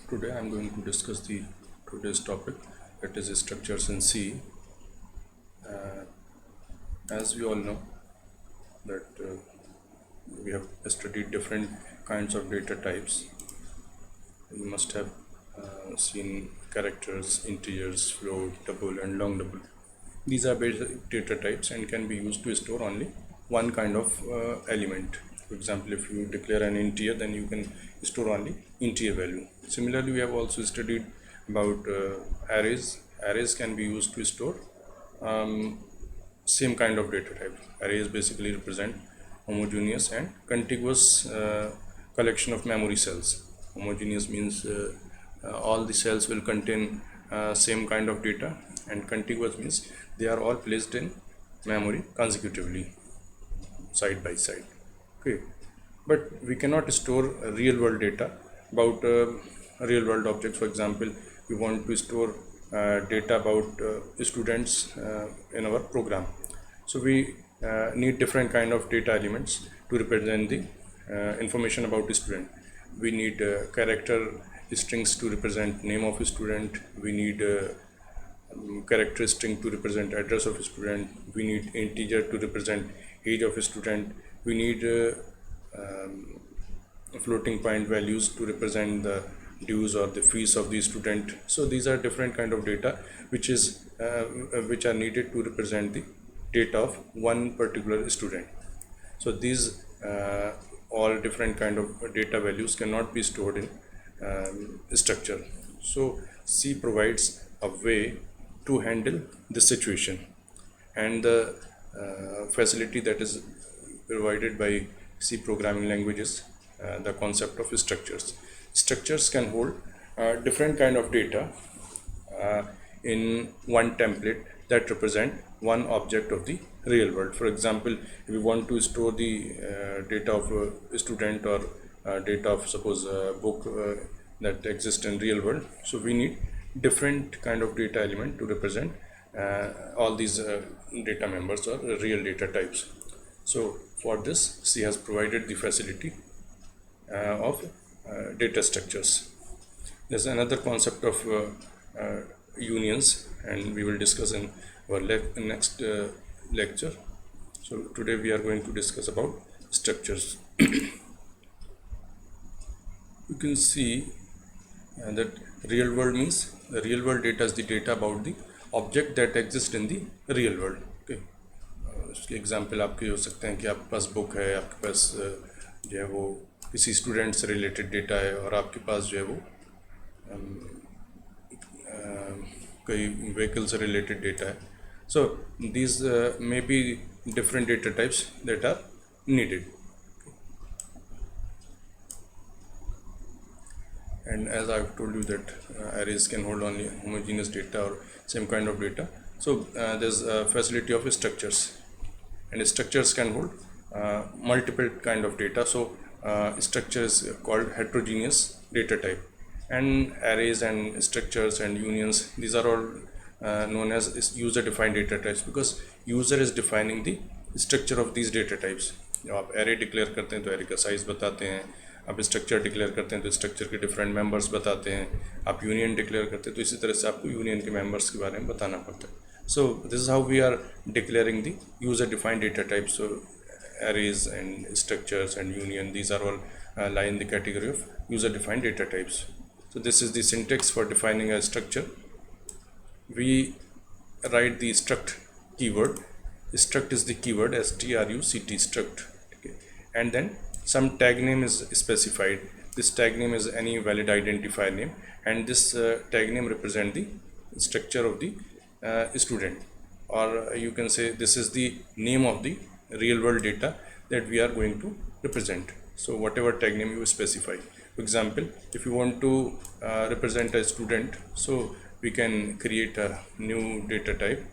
Today I am going to discuss the today's topic, that is structures in C. As we all know that we have studied different kinds of data types. You must have seen characters, integers, float, double and long double. These are basic data types and can be used to store only one kind of element. For example, if you declare an integer, then you can store only integer value. Similarly, we have also studied about arrays. Arrays can be used to store same kind of data type. Arrays basically represent homogeneous and contiguous collection of memory cells. Homogeneous means all the cells will contain same kind of data, and contiguous means they are all placed in memory consecutively, side by side. Okay, but we cannot store real world data about real world objects. For example, we want to store data about students in our program, so we need different kind of data elements to represent the information about the student. We need character strings to represent name of a student. We need character string to represent address of a student. We need integer to represent age of a student. We need floating point values to represent the dues or the fees of the student. So these are different kind of data which are needed to represent the data of one particular student. So these all different kind of data values cannot be stored in structure. So C provides a way to handle this situation, and the facility that is provided by C programming languages, the concept of structures. Structures can hold different kind of data in one template that represent one object of the real world. For example, if we want to store the data of a student or data of suppose a book that exists in real world, so we need different kind of data element to represent all these data members or real data types. So for this, C has provided the facility of data structures. There's another concept of unions, and we will discuss in our next lecture. So today we are going to discuss about structures. You can see that real world means the real world data is the data about the object that exists in the real world. Okay, उसके example आपके हो सकते हैं कि आपके पास book है, आपके पास जो है वो किसी स्टूडेंट से रिलेटेड डेटा है, और आपके पास जो है वो कई व्हीकल से रिलेटेड डेटा है. So these may be different data types that are needed. And as I've told you that arrays can hold only homogeneous data or same kind of data. So there's a facility of structures, and structures can hold multiple kind of data. So structure is called heterogeneous data type, and arrays and structures and unions, these are all known as user defined data types, because user is defining the structure of these data types. जब आप array declare करते हैं तो array का size बताते हैं, आप structure declare करते हैं तो स्ट्रक्चर के डिफरेंट मेंबर्स बताते हैं, आप यूनियन डिक्लेयर करते हैं तो इसी तरह से आपको यूनियन के मेंबर्स के बारे में बताना पड़ता है. So this is how we are declaring the user defined data types. So arrays and structures and union, these are all lie in the category of user defined data types. So this is the syntax for defining a structure. We write the struct keyword. Struct is the keyword, struct, struct. Okay. And then some tag name is specified. This tag name is any valid identifier name, and this tag name represent the structure of the student, or you can say this is the name of the real world data that we are going to represent. So whatever tag name you specify. For example, if you want to represent a student, so we can create a new data type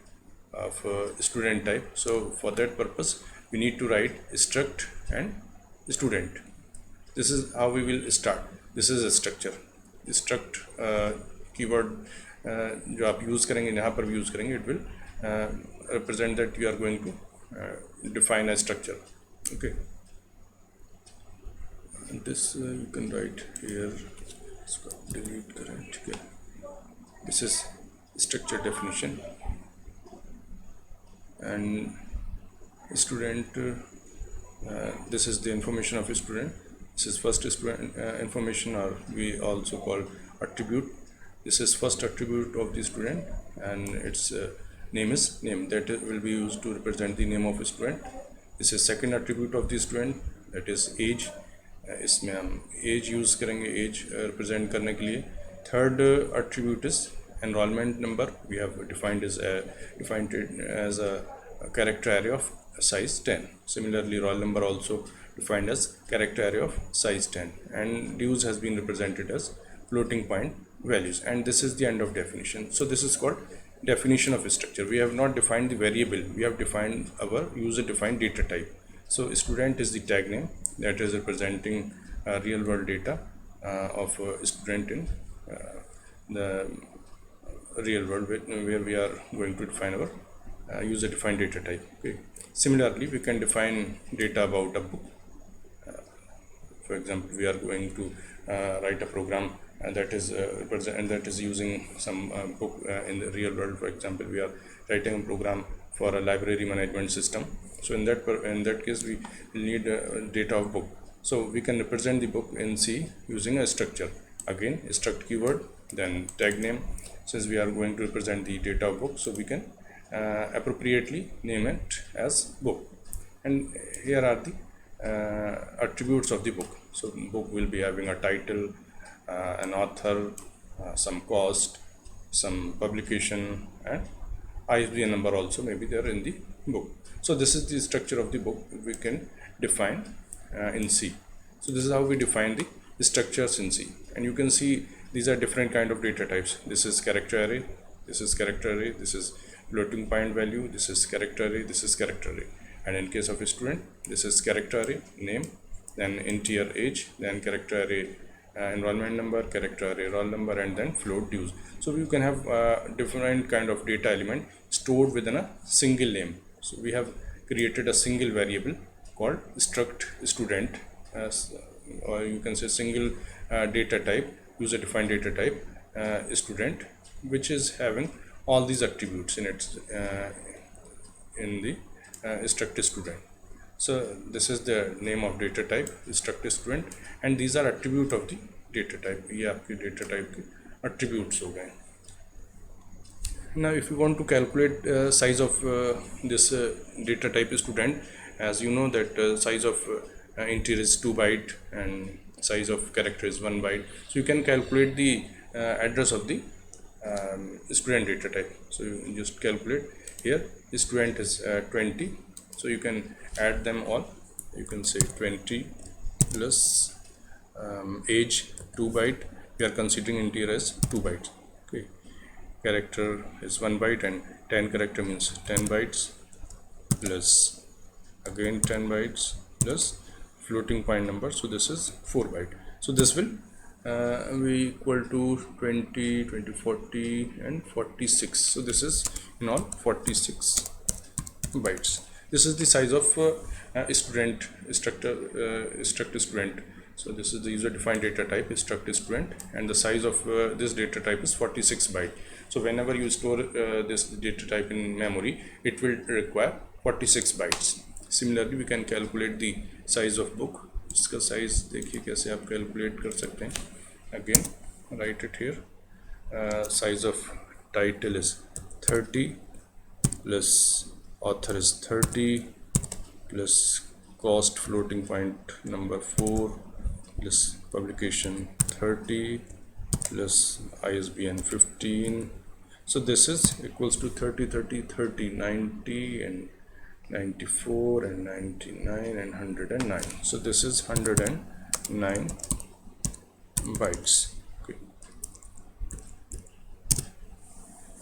of student type. So for that purpose we need to write struct and student. This is how we will start. This is a structure. Struct keyword जो आप use करेंगे, यहाँ पर भी use करेंगे, it will represent that you are going to define a structure. Okay, and this you can write here, delete करें. This is structure definition, and student, this is the information of a student. This is first student information, or we also call attribute. This is first attribute of the student, and its name is name, that will be used to represent the name of a student. This is second attribute of the student, that is age. इसमें हम as use करेंगे, as represent करने के लिए. Third attribute is enrollment number. We have defined it as a character array of size 10. Similarly, roll number also defined as character array of size 10, and dues has been represented as floating point values. And this is the end of definition. So this is called definition of a structure. We have not defined the variable, we have defined our user defined data type. So student is the tag name that is representing real world data of a student in the real world, where we are going to define our user defined data type. Okay. Similarly, we can define data about a book. For example, we are going to write a program that is using some book in the real world. For example, we are writing a program for a library management system. So in that case, we will need data of book. So we can represent the book in C using a structure. Again, struct keyword, then tag name. Since we are going to represent the data of book, so we can appropriately name it as book. And here are the attributes of the book. So book will be having a title, an author, some cost, some publication, and ISBN number also may be there in the book. So this is the structure of the book we can define in C. So this is how we define the structures in C. And you can see these are different kind of data types. This is character array, this is character array, this is floating point value, this is character array, this is character array. And in case of a student, this is character array name, then integer age, then character array enrollment number, character array roll number, and then float dues. So you can have different kind of data element stored within a single name. So we have created a single variable called struct student, or you can say single data type, user defined data type student, which is having all these attributes in its in the struct student. So this is the name of data type struct student, and these are attribute of the data type. ये आपके data type के attributes हो गए. Now if you want to calculate size of this data type student, as you know that size of integer is 2 byte and size of character is 1 byte. So you can calculate the address of the student data type. So you just calculate here. The student is 20. So you can add them all. You can say 20 plus age 2 byte. We are considering integer as 2 bytes. Okay. Character is 1 byte, and 10 character means 10 bytes plus again 10 bytes plus floating point number. So this is 4 byte. So this will be equal to 20, 20, 40 and 46. So this is in all 46 bytes. This is the size of student struct student. So this is the user defined data type struct student, and the size of this data type is 46 byte. So whenever you store this data type in memory, it will require 46 bytes. Similarly, we can calculate the size of book. इसका size देखिए कैसे आप calculate कर सकते हैं. Again, write it here. Size of title is 30 plus author is 30 plus cost floating point number 4 plus publication 30 plus ISBN 15. So this is equals to 30, 30, 30, 90 and 94 and 99 and 109. So this is 109 bytes. Okay.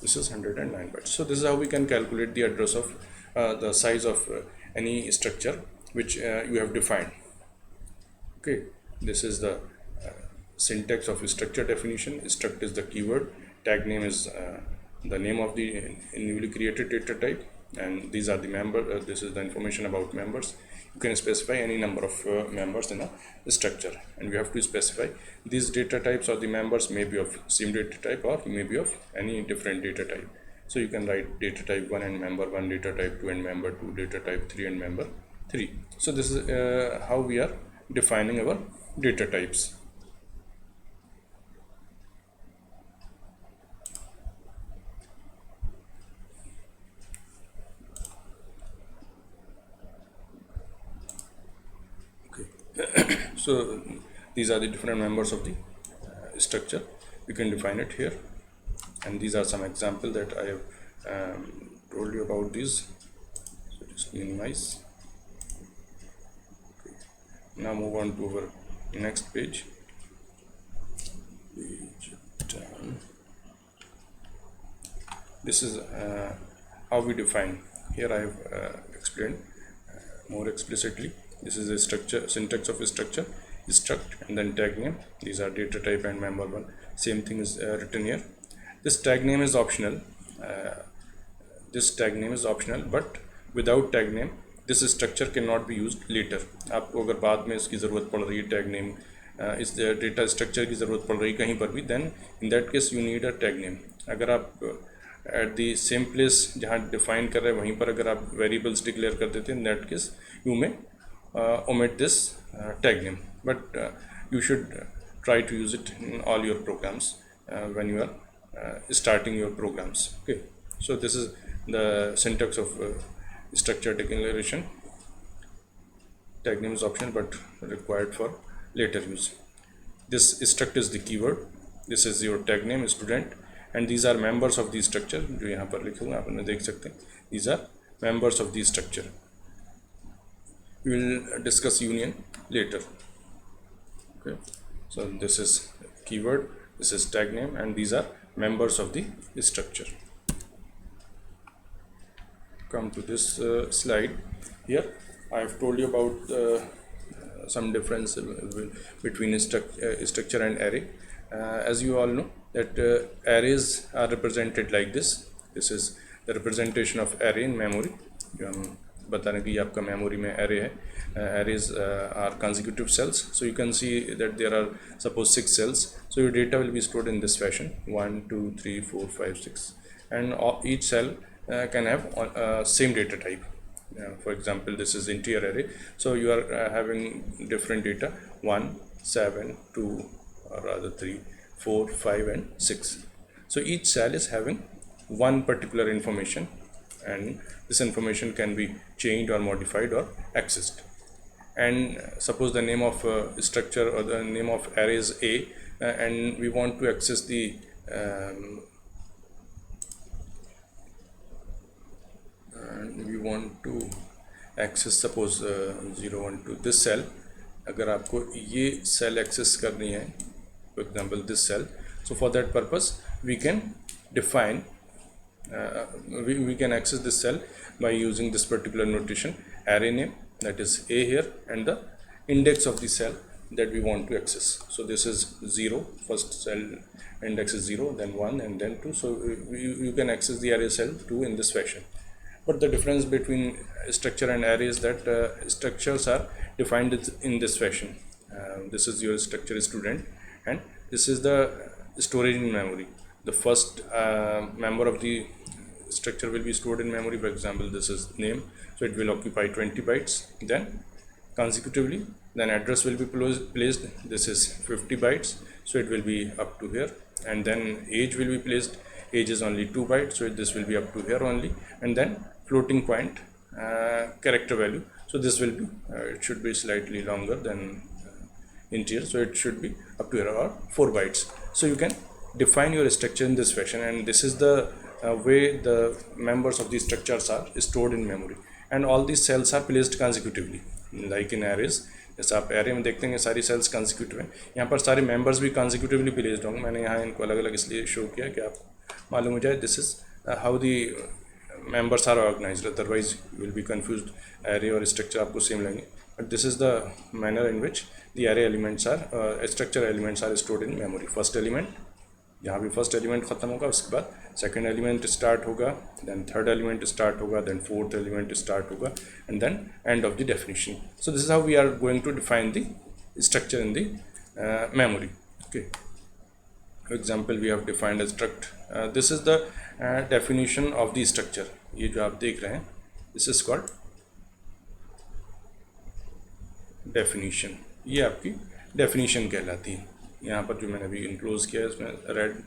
This is 109 bytes. So this is how we can calculate the address of the size of any structure which you have defined. Okay, this is the syntax of structure definition. Struct is the keyword, tag name is the name of the newly created data type, and these are the member. This is the information about members. you can specify any number of members in a structure, and we have to specify these data types or the members may be of same data type or may be of any different data type. So you can write data type 1 and member 1, data type 2 and member 2, data type 3 and member 3. So this is how we are defining our data types. So these are the different members of the structure. We can define it here, and these are some examples that I have told you about these. So just minimize. Okay. Now move on to our next page. Page 10. This is how we define. Here I have explained more explicitly. This is a structure, syntax of a structure, struct and then tag name. These are data type and member 1. Same thing is written here. This tag name is optional. But without tag name this structure cannot be used later. आपको अगर बाद में इसकी ज़रूरत पड़ रही है tag name, इस डेटा स्ट्रक्चर की ज़रूरत पड़ रही है कहीं पर भी, then in that case you need a tag name. अगर आप at the same place जहाँ define कर रहे हैं वहीं पर अगर आप variables declare कर देते हैं, in that case you may omit this tag name, but you should try to use it in all your programs when you are starting your programs. Okay, so this is the syntax of structure declaration. Tag name is optional but required for later use. This struct is the keyword. This is your tag name student, and these are members of the structure. जो यहाँ पर लिखे हुए आप देख सकते हैं. These are members of the structure. We will discuss union later. Okay, so this is keyword, this is tag name, and these are members of the structure. Come to this slide. Here I have told you about some difference between structure and array. As you all know that arrays are represented like this. This is the representation of array in memory. बता रहे कि आपका memory में array है. Arrays are consecutive cells, so you can see that there are suppose 6 cells. So your data will be stored in this fashion: 1, 2, 3, 4, 5, 6, and each cell can have same data type. For example, this is integer array, so you are having different data: 1, 7, 2, or rather 3, 4, 5, and 6. So each cell is having one particular information, and this information can be changed or modified or accessed. And suppose the name of structure or the name of array is A, and we want to access the suppose 0, 1, 2 this cell. अगर आपको ये cell access करनी है, for example this cell, so for that purpose we can define we can access this cell by using this particular notation: array name, that is A here, and the index of the cell that we want to access. So this is 0, first cell index is 0, then 1, and then 2. So you can access the array cell 2 in this fashion. But the difference between structure and array is that structures are defined in this fashion. This is your structure student, and this is the storage in memory. The first member of the structure will be stored in memory. For example, this is name, so it will occupy 20 bytes. Then consecutively, then address will be placed. This is 50 bytes, so it will be up to here. And then age will be placed. Age is only 2 bytes, so this will be up to here only. And then floating point character value, so this will be it should be slightly longer than integer, so it should be up to here, or 4 bytes. So you can define your structure in this fashion, and this is the way the members of these structures are stored in memory. And all these cells are placed consecutively, like in arrays. जैसे आप array में देखते हैं सारी cells consecutive हैं, यहाँ पर सारे members भी consecutively placed होंगे. मैंने यहाँ इनको अलग अलग इसलिए show किया कि आप मालूम हो जाए. This is how the members are organized, otherwise you will be confused. Array और structure आपको same लगेंगे, but this is the manner in which the array elements are structure elements are stored in memory. First element यहाँ भी first element ख़त्म होगा, उसके बाद second element start होगा, देन थर्ड एलिमेंट स्टार्ट होगा, देन फोर्थ एलिमेंट स्टार्ट होगा, and then end of the definition. So this is how we are going to define the structure in the memory. Okay, for example we have defined a struct. This is the definition of the structure. ये जो आप देख रहे हैं, this is called definition. ये आपकी definition कहलाती है. यहाँ पर जो मैंने अभी इनक्लोज किया है इसमें रेड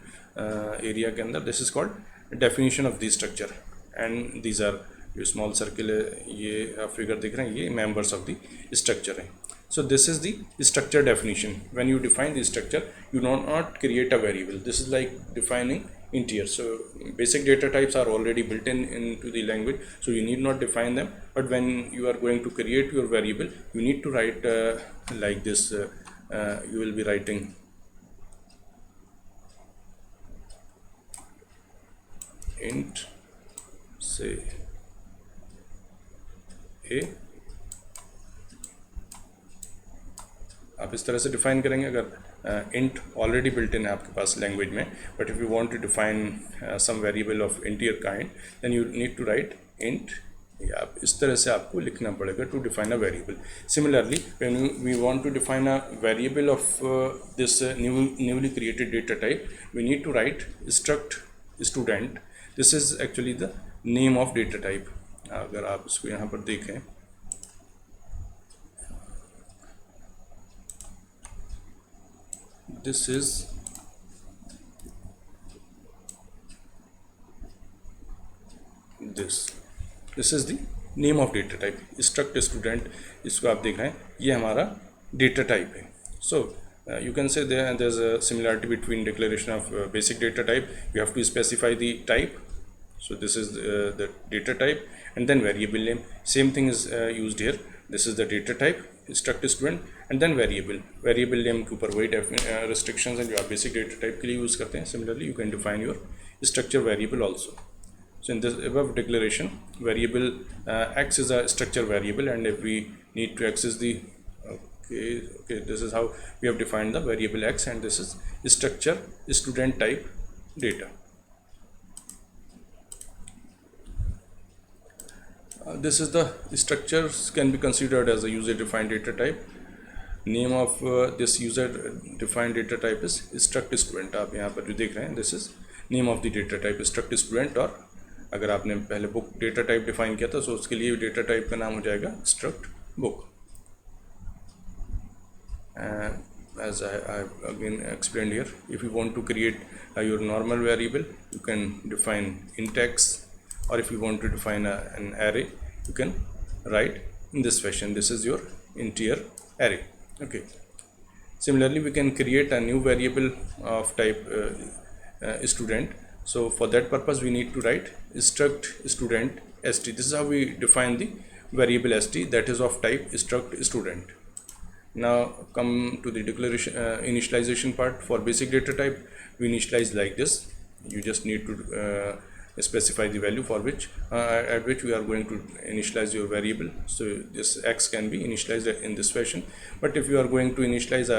एरिया के अंदर, this is called definition of the structure. And these are, जो स्मॉल सर्किल है, ये आप फिगर देख रहे हैं, ये मेंबर्स ऑफ द स्ट्रक्चर है. So this is the structure definition. When you define the structure, you do not create a variable. This is like defining integer. So basic data types are already built into the language, so you need not define them. But when you are going to create your variable, you need to write like this. You will be writing int, say a. आप इस तरह से define करेंगे अगर int already built in है आपके पास language में. But if you want to define some variable of integer kind, then you need to write int. आप इस तरह से आपको लिखना पड़ेगा to define a variable. Similarly when we want to define a variable of this newly created data type, we need to write struct student. This is actually the name of data type. अगर आप इसको यहाँ पर देखें, this is the name of data type. struct student, इसको आप देख रहे हैं, ये हमारा डेटा टाइप है. सो you can say there's a similarity between declaration of basic data type. You have to specify the type. So this is the data type, and then variable name. Same thing is used here. This is the data type, struct student, and then variable name के ऊपर वही restrictions हैं जो आप basic data type के लिए use करते हैं. Similarly, you can define your structure variable also. So in this above declaration, variable x is a structure variable, and if we need to access the okay, this is how we have defined the variable x, and this is structure student type data. This is the structures can be considered as a user defined data type. Name of this user defined data type is struct student. आप यहाँ पर जो देख रहे हैं, this is name of the data type struct student. और अगर आपने पहले book data type define किया था, तो उसके लिए data type का नाम हो जाएगा struct book. As I again explained here, if you want to create your normal variable, you can define int x, or if you want to define an array, you can write in this fashion. This is your integer array. Okay. Similarly, we can create a new variable of type student. So for that purpose, we need to write struct student st. This is how we define the variable st, that is of type struct student. Now come to the declaration initialization part. For basic data type, we initialize like this. You just need to specify the value for which at which we are going to initialize your variable. So this x can be initialized in this fashion. But if you are going to initialize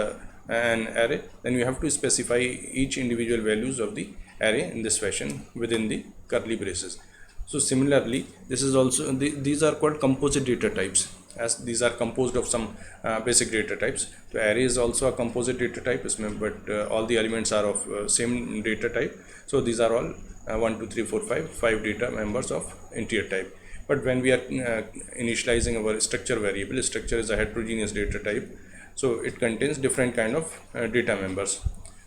an array, then you have to specify each individual values of the array in this fashion within the curly braces. So similarly, this is also these are called composite data types, as these are composed of some basic data types. So array is also a composite data type, but all the elements are of same data type. So these are all 1 2 3 4 5 data members of integer type. But when we are initializing our structure variable, structure is a heterogeneous data type, so it contains different kind of data members.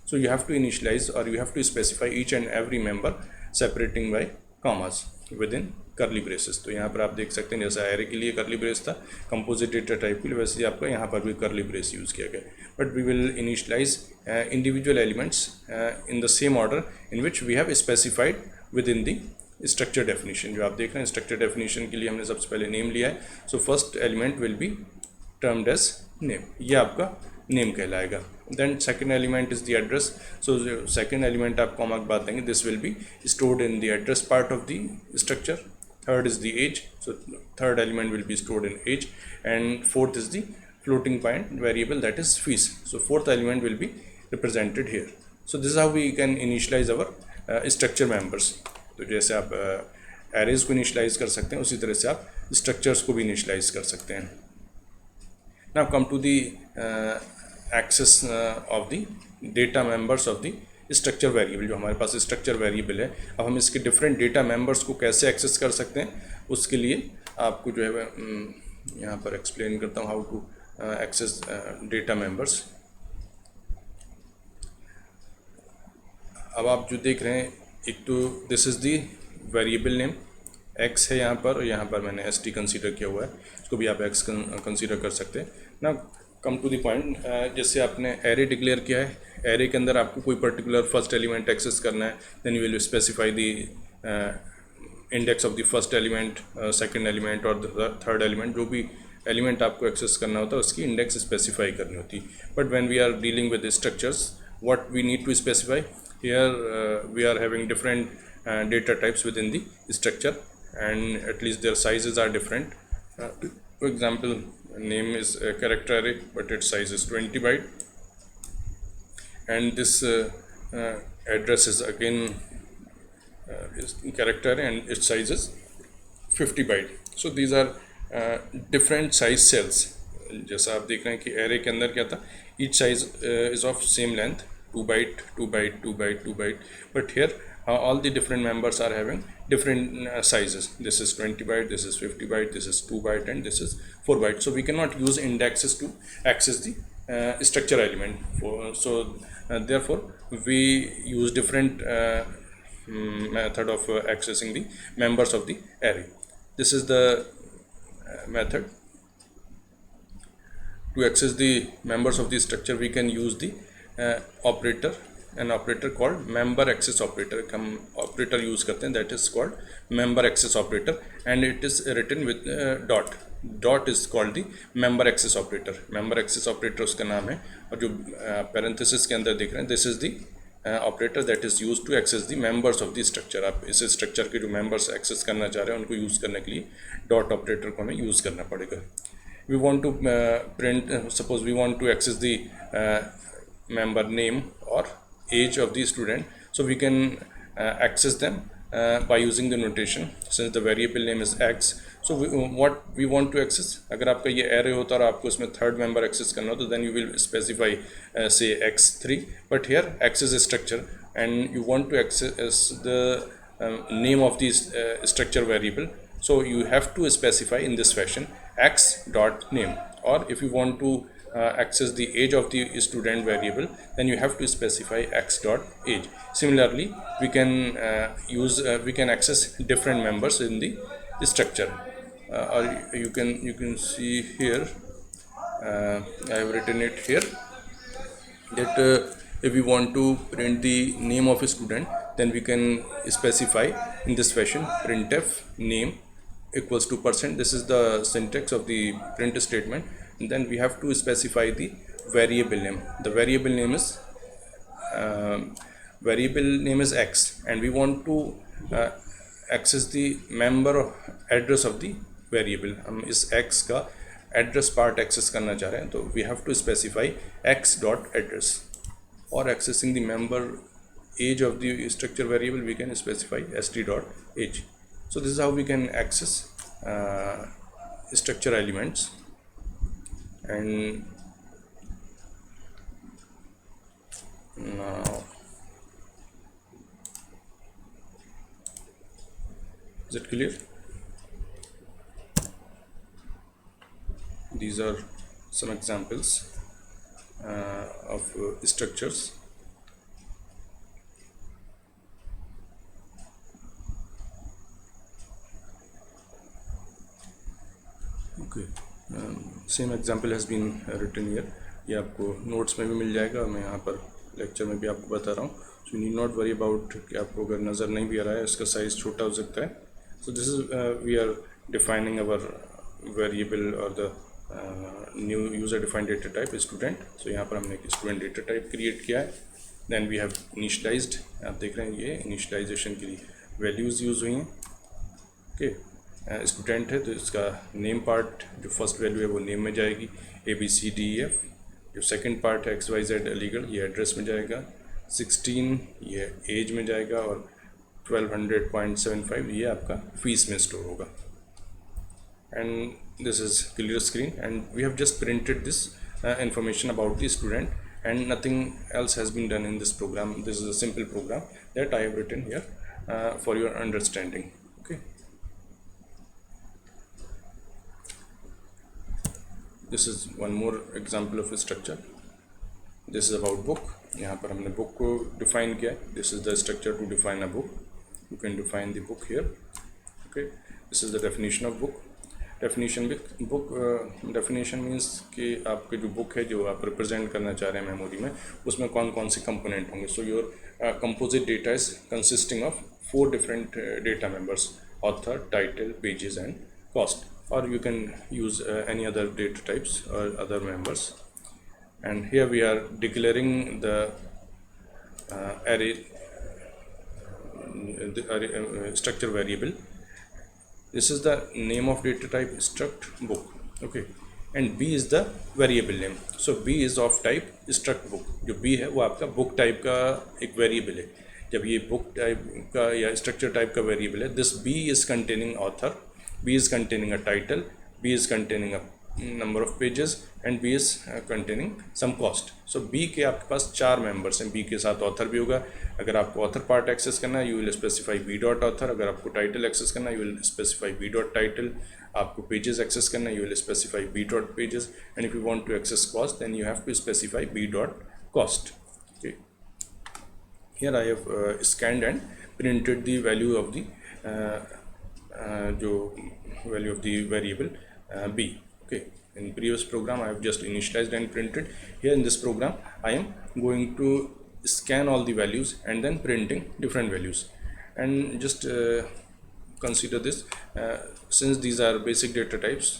So you have to initialize, or you have to specify each and every member separating by commas within curly braces. तो यहाँ पर आप देख सकते हैं, जैसा array के लिए curly brace था, composite data type के लिए, वैसे ही आपका यहाँ पर भी curly brace यूज़ किया गया. But we will initialize individual elements in the same order in which we have specified within the structure definition. जो आप देख रहे हैं, structure definition के लिए हमने सबसे पहले name लिया है. So first element will be termed as name. ये आपका name कहलाएगा. Then second element is the address. So the second element आप comma के बाद देंगे, this will be stored in the address part of the structure. Third is the age, so third element will be stored in age, and fourth is the floating point variable, that is fees. So fourth element will be represented here. So this how we can initialise our structure members. तो जैसे आप arrays को initialise कर सकते हैं, उसी तरह से आप स्ट्रक्चर्स को भी इनिशलाइज कर सकते हैं। Now come to the access of the data members of the structure variable. जो हमारे पास स्ट्रक्चर वेरिएबल है, अब हम इसके डिफरेंट डेटा मेंबर्स को कैसे एक्सेस कर सकते हैं, उसके लिए आपको जो है यहाँ पर एक्सप्लेन करता हूँ how to access data members. अब आप जो देख रहे हैं, एक तो this is the variable name x है यहाँ पर, और यहाँ पर मैंने st कंसीडर किया हुआ है, इसको भी आप x कंसीडर कर सकते हैं ना। कम टू द पॉइंट, जैसे आपने एरे डिक्लेयर किया है, एरे के अंदर आपको कोई पर्टिकुलर फर्स्ट एलिमेंट एक्सेस करना है, then you will specify the index of the first element, second element और थर्ड एलिमेंट। जो भी एलिमेंट आपको एक्सेस करना होता है उसकी इंडेक्स स्पेसिफाई करनी होती है। But when we are dealing with structures, what we need to specify here, we are having different data types within the structure, and at least their sizes are different. For example, name is a character array, but its size is 20 byte, and this address is again is character array, and its size is 50 byte. So these are different size cells. जैसा आप देख रहे हैं कि array के अंदर क्या था, each size is of same length, 2 byte, 2 byte, 2 byte, 2 byte, but here all the different members are having different sizes. This is 20 byte, this is 50 byte, this is 2 byte, and this is 4 byte. So we cannot use indexes to access the structure element. Therefore we use different method of accessing the members of the array. This is the method to access the members of the structure. We can use the operator, an operator called member access operator. हम operator use करते हैं, that is called member access operator, and it is written with dot. Dot is called the member access operator. Member access operator उसका नाम है, और जो parenthesis के अंदर देख रहे हैं, this is the operator that is used to access the members of the structure. आप इस structure के जो members access करना चाह रहे हैं उनको use करने के लिए dot operator को हमें use करना पड़ेगा. We want to print, suppose we want to access the member name or age of the student, so we can access them by using the notation. Since the variable name is x, so what we want to access, अगर आपका ये array होता और आपको इसमें third member access करना हो, तो then you will specify say x3, but here x is a structure and you want to access the name of this structure variable, so you have to specify in this fashion x dot name. Or if you want to access the age of the student variable, then you have to specify x dot age. Similarly, we can we can access different members in the structure. Or you can see here, I have written it here, that if we want to print the name of a student, then we can specify in this fashion: printf name equals to %. This is the syntax of the print statement. And then we have to specify the variable name. The variable name is x, and we want to access the member address of the variable. हम इस x का address part access करना चाह रहे हैं, तो we have to specify x dot address. Or accessing the member age of the structure variable, we can specify st dot age. So this is how we can access structure elements. And now, is it clear? These are some examples of structures. Okay. Same example has been written here. ये आपको notes में भी मिल जाएगा, मैं यहाँ पर lecture में भी आपको बता रहा हूँ. So you need not worry about कि आपको अगर नज़र नहीं भी आ रहा है, इसका साइज़ छोटा हो सकता है. So this is we are defining our variable और the new user defined data type student. So यहाँ पर हमने एक स्टूडेंट डेटा टाइप क्रिएट किया है. Then we have initialised. आप देख रहे हैं ये इनिशलाइजेशन की वैल्यूज़ यूज़ हुई हैं. ओके, स्टूडेंट है तो इसका नेम पार्ट जो फर्स्ट वैल्यू है वो नेम में जाएगी, ABCDEF. जो सेकंड पार्ट है XYZ अलीगढ़, ये एड्रेस में जाएगा. 16 ये एज में जाएगा और 1200.75 ये आपका फीस में स्टोर होगा. And this is clear screen, and we have just printed this information about the student, and nothing else has been done in this program. This is a simple program that I have written here for your understanding. Okay, this is one more example of a structure. This is about book. यहाँ पर हमने book को define किया है. This is the structure to define a book. You can define the book here. Okay, this is the definition of book. Definition book definition means कि आपके जो book है जो आप रिप्रेजेंट करना चाह रहे हैं मेमोरी में, उसमें कौन कौन से कंपोनेंट होंगे. So your composite data is consisting of 4 different data members: author, title, pages and cost. और you can use any other data types और other members. And here we are declaring the array structure variable. This is the name of data type struct book. Okay, and b is the variable name. So b is of type struct book. जो b है वो आपका book type का एक variable है. जब ये book type का या structure type का variable है, this b is containing author, b is containing a title, b is containing a number of pages, and b is containing some cost. So b के आपके पास 4 members हैं. b के साथ author भी होगा. अगर आपको ऑथर पार्ट एक्सेस करना है, you will specify b dot author. अगर आपको टाइटल एक्सेस करना है, you will specify b dot title. आपको पेजेस एक्सेस करना है, you will specify b dot pages. And if you want to access cost, then you have to specify b dot cost. Okay, here I have scanned and printed the value of the जो value of the variable b. Okay, in previous program I have just initialized and printed. Here in this program I am going to scan all the values and then printing different values. And just consider this, since these are basic data types.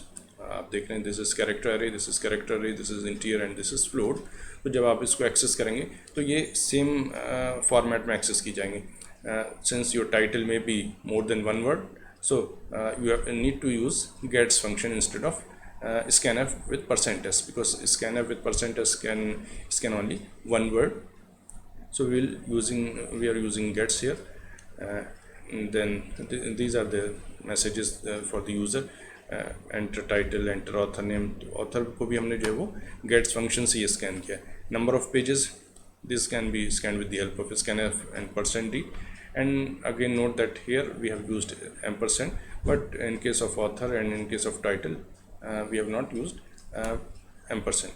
आप देख रहे हैं, this is character array, this is character array, this is integer and this is float. तो जब आप इसको access करेंगे तो ये सेम फॉर्मेट में एक्सेस की जाएंगे. Since your title may be more than one word, so you need to use gets function instead of scanf with %s, because scanf with %s can scan only one word. So we are using gets here. Then these are the messages for the user. Enter title, enter author name. Author को भी हमने जो है वो gets function से scan किया. Number of pages, this can be scanned with the help of scanf and %d. And again note that here we have used ampersand, but in case of author and in case of title we have not used ampersand.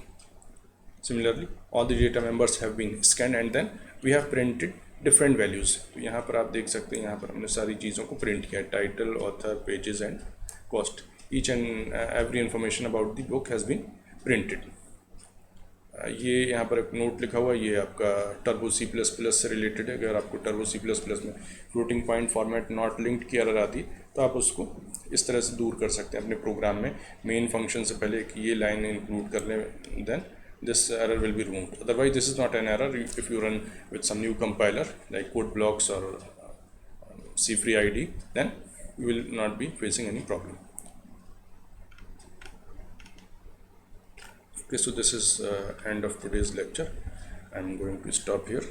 Similarly, all the data members have been scanned and then we have printed different values. तो यहाँ पर आप देख सकते हैं, यहाँ पर हमने सारी चीज़ों को प्रिंट किया. Title, author, pages and cost. Each and every information about the book has been printed. ये यहाँ पर एक नोट लिखा हुआ है, ये आपका टर्बो C++ से रिलेटेड है. अगर आपको टर्बो C++ में floating point format not linked की एरर आती तो आप उसको इस तरह से दूर कर सकते हैं अपने प्रोग्राम में. मेन फंक्शन से पहले कि ये लाइन इंक्लूड कर लें, then this error will be removed. Otherwise this is not an error. If you run with some new compiler like CodeBlocks or CFreeID, then you will not be facing any problem. Okay, so this is end of today's lecture. I'm going to stop here.